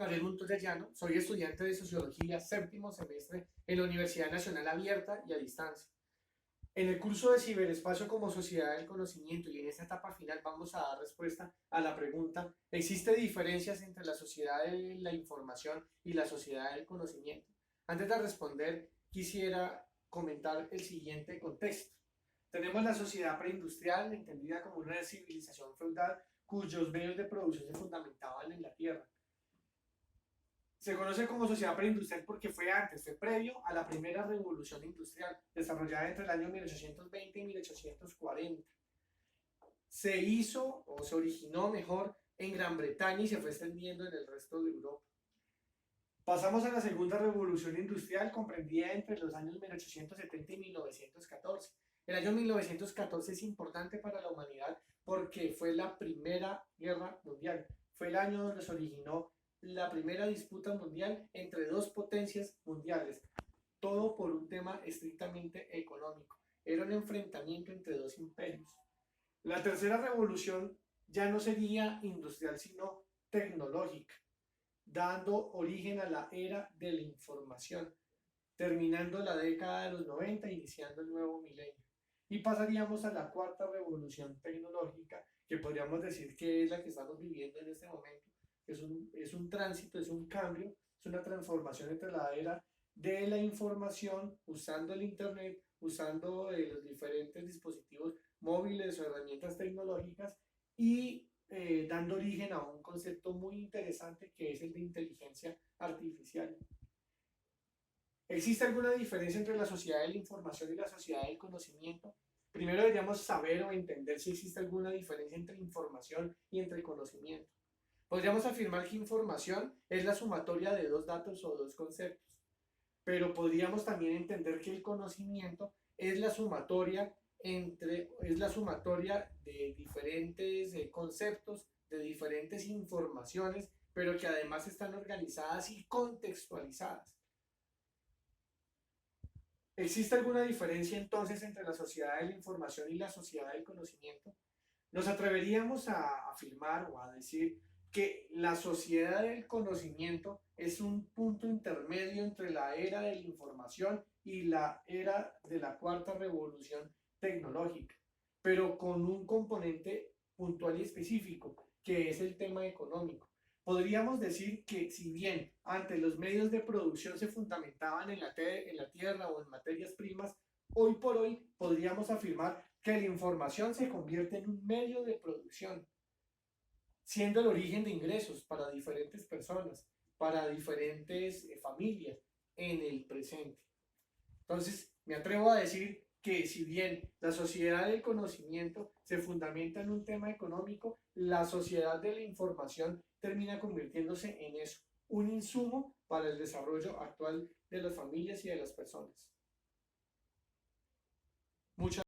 Gabriel Montoya Llano, soy estudiante de Sociología, séptimo semestre en la Universidad Nacional Abierta y a Distancia. En el curso de Ciberespacio como Sociedad del Conocimiento y en esta etapa final vamos a dar respuesta a la pregunta: ¿existe diferencias entre la sociedad de la información y la sociedad del conocimiento? Antes de responder, quisiera comentar el siguiente contexto. Tenemos la sociedad preindustrial, entendida como una civilización feudal cuyos medios de producción se fundamentaban en la tierra. Se conoce como sociedad preindustrial porque fue previo a la primera revolución industrial, desarrollada entre el año 1820 y 1840. Se hizo, o se originó mejor, en Gran Bretaña y se fue extendiendo en el resto de Europa. Pasamos a la segunda revolución industrial, comprendida entre los años 1870 y 1914. El año 1914 es importante para la humanidad porque fue la primera guerra mundial. Fue el año donde se originó la primera disputa mundial entre dos potencias mundiales, todo por un tema estrictamente económico. Era un enfrentamiento entre dos imperios. La tercera revolución ya no sería industrial, sino tecnológica, dando origen a la era de la información, terminando la década de los 90 e iniciando el nuevo milenio. Y pasaríamos a la cuarta revolución tecnológica, que podríamos decir que es la que estamos viviendo en este momento. Es un tránsito, es un cambio, es una transformación entre la era de la información, usando el Internet, usando los diferentes dispositivos móviles o herramientas tecnológicas y dando origen a un concepto muy interesante que es el de inteligencia artificial. ¿Existe alguna diferencia entre la sociedad de la información y la sociedad del conocimiento? Primero deberíamos saber o entender si existe alguna diferencia entre información y entre conocimiento. Podríamos afirmar que información es la sumatoria de dos datos o dos conceptos, pero podríamos también entender que el conocimiento es la sumatoria de diferentes conceptos, de diferentes informaciones, pero que además están organizadas y contextualizadas. ¿Existe alguna diferencia entonces entre la sociedad de la información y la sociedad del conocimiento? Nos atreveríamos a afirmar o a decir que la sociedad del conocimiento es un punto intermedio entre la era de la información y la era de la cuarta revolución tecnológica, pero con un componente puntual y específico, que es el tema económico. Podríamos decir que si bien antes los medios de producción se fundamentaban en la tierra o en materias primas, hoy por hoy podríamos afirmar que la información se convierte en un medio de producción, siendo el origen de ingresos para diferentes personas, para diferentes familias en el presente. Entonces, me atrevo a decir que si bien la sociedad del conocimiento se fundamenta en un tema económico, la sociedad de la información termina convirtiéndose en eso, un insumo para el desarrollo actual de las familias y de las personas. Muchas